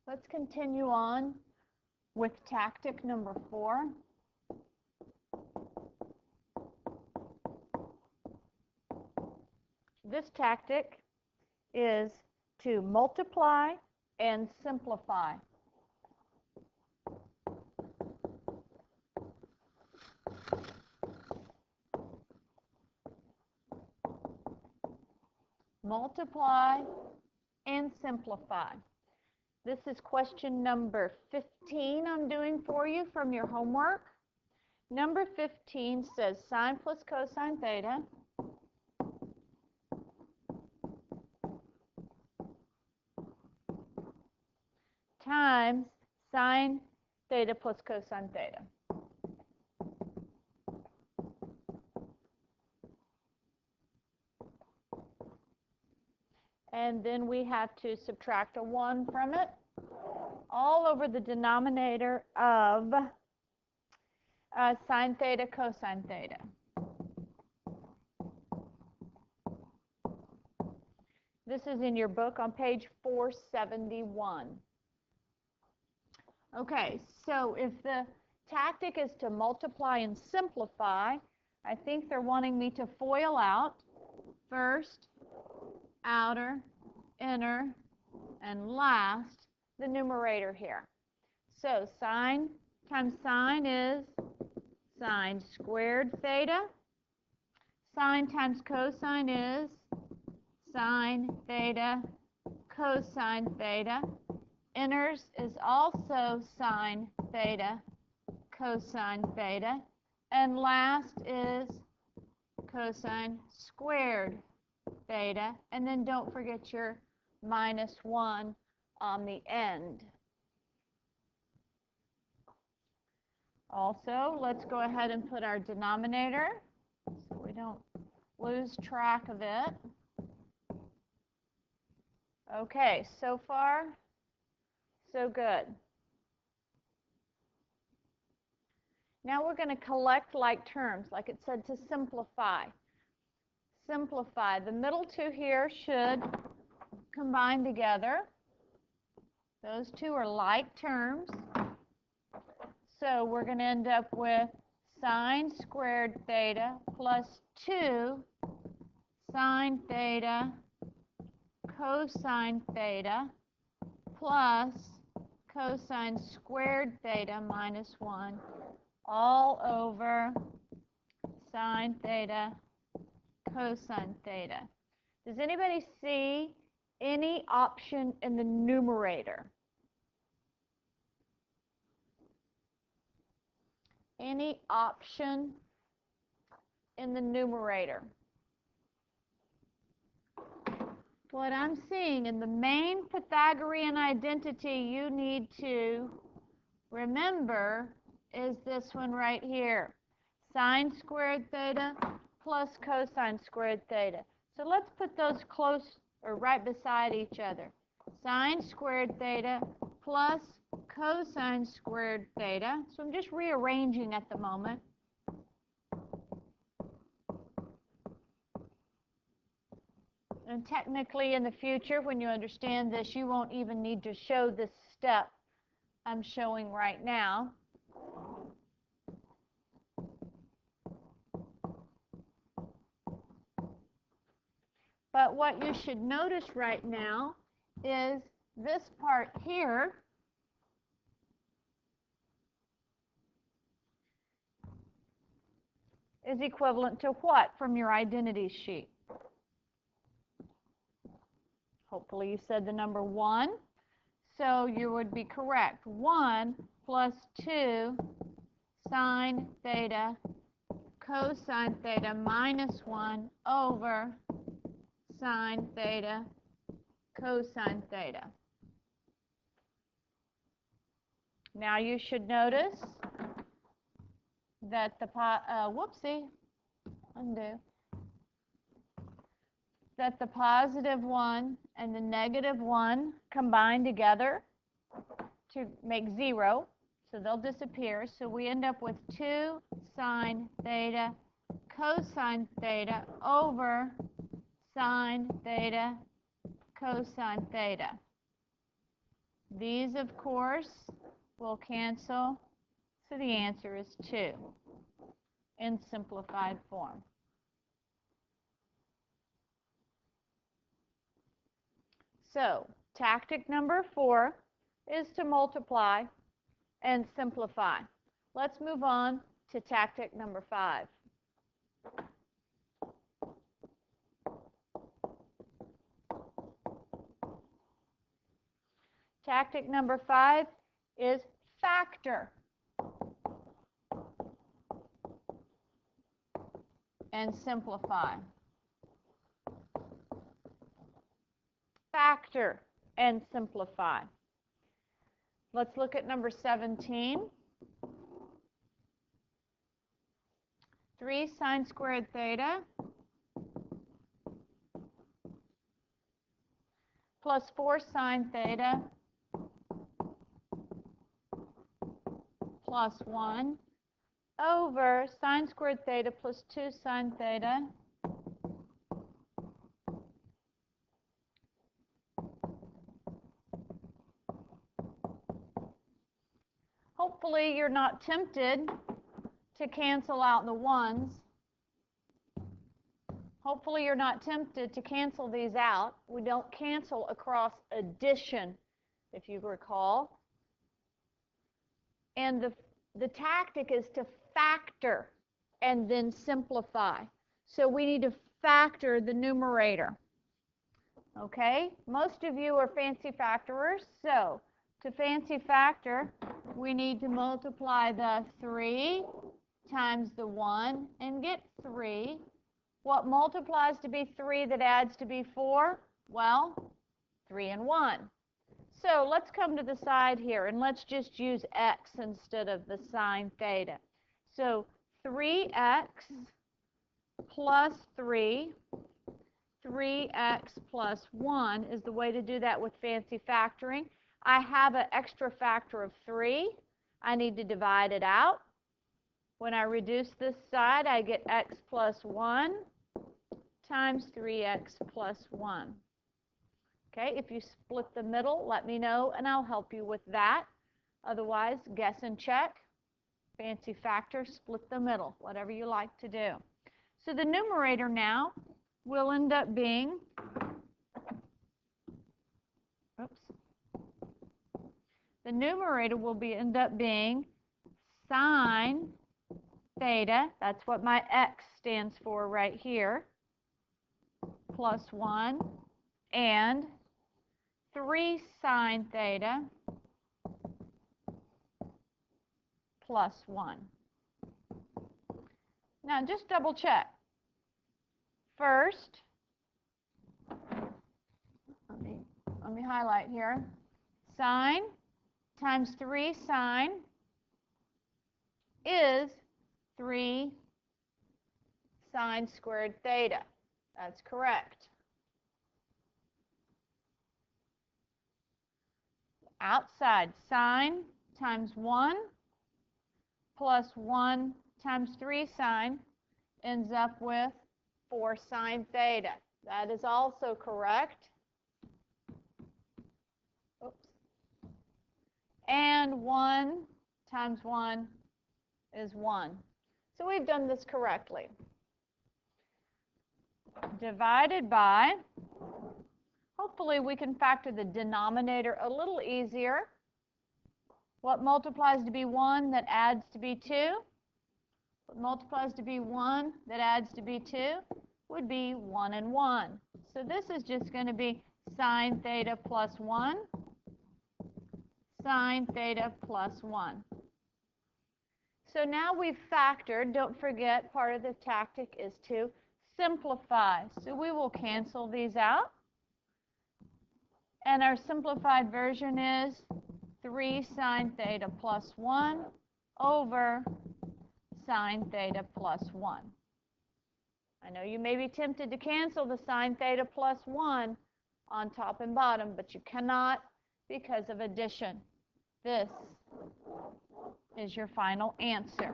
Let's continue on with tactic number 4. This tactic is to multiply and simplify. Multiply and simplify. This is question number 15 I'm doing for you from your homework. Number 15 says sine plus cosine theta times sine theta plus cosine theta. And then we have to subtract a 1 from it, all over the denominator of sine theta cosine theta. This is in your book on page 471. Okay, so if the tactic is to multiply and simplify, I think they're wanting me to FOIL out first, outer, inner, and last, the numerator here. So sine times sine is sine squared theta. Sine times cosine is sine theta cosine theta. Inners is also sine theta cosine theta. And last is cosine squared theta. And then don't forget your minus 1 on the end. Also, let's go ahead and put our denominator so we don't lose track of it. Okay, so far, so good. Now we're going to collect like terms, like it said, to simplify. Simplify. The middle two here should combine together. Those two are like terms. So we're going to end up with sine squared theta plus 2 sine theta cosine theta plus cosine squared theta minus 1 all over sine theta cosine theta. Does anybody see any option in the numerator? Any option in the numerator? What I'm seeing in the main Pythagorean identity you need to remember is this one right here. Sine squared theta plus cosine squared theta. So let's put those close or right beside each other. Sine squared theta plus cosine squared theta. So I'm just rearranging at the moment. And technically in the future, when you understand this, you won't even need to show this step I'm showing right now. But what you should notice right now is this part here is equivalent to what from your identity sheet? Hopefully you said the number 1. So you would be correct. 1 plus 2 sine theta cosine theta minus 1 over sine theta cosine theta. Now you should notice that the that the positive 1 and the negative 1 combine together to make 0. So they'll disappear. So we end up with 2 sine theta cosine theta over sine theta cosine theta. These, of course, will cancel, so the answer is 2 in simplified form. So, tactic number 4 is to multiply and simplify. Let's move on to tactic number 5. Tactic number 5 is factor and simplify. Factor and simplify. Let's look at number 17. 3 sine squared theta plus 4 sine theta plus 1 over sine squared theta plus 2 sine theta hopefully you're not tempted to cancel out the 1s. Hopefully you're not tempted to cancel these out. We don't cancel across addition, if you recall. And the tactic is to factor and then simplify. So we need to factor the numerator. Okay? Most of you are fancy factorers, so to fancy factor, we need to multiply the 3 times the 1 and get 3. What multiplies to be 3 that adds to be 4? Well, 3 and 1. So let's come to the side here, and let's just use x instead of the sine theta. So 3x plus 3, 3x plus 1 is the way to do that with fancy factoring. I have an extra factor of 3. I need to divide it out. When I reduce this side, I get x plus 1 times 3x plus 1. Okay, if you split the middle, let me know, and I'll help you with that. Otherwise, guess and check. Fancy factor, split the middle, whatever you like to do. So the numerator now will end up being, the numerator will end up being sine theta, that's what my x stands for right here, plus 1, and 3 sine theta plus 1. Now just double check. First, let me highlight here. Sine times 3 sine is 3 sine squared theta. That's correct. Outside, sine times 1 plus 1 times 3 sine ends up with 4 sine theta. That is also correct. Oops. And 1 times 1 is 1. So we've done this correctly. Divided by, hopefully we can factor the denominator a little easier. What multiplies to be 1 that adds to be 2? What multiplies to be 1 that adds to be 2 would be 1 and 1. So this is just going to be sine theta plus 1, sine theta plus 1. So now we've factored. Don't forget, part of the tactic is to simplify. So we will cancel these out. And our simplified version is 3 sine theta plus 1 over sine theta plus 1. I know you may be tempted to cancel the sine theta plus 1 on top and bottom, but you cannot because of addition. This is your final answer.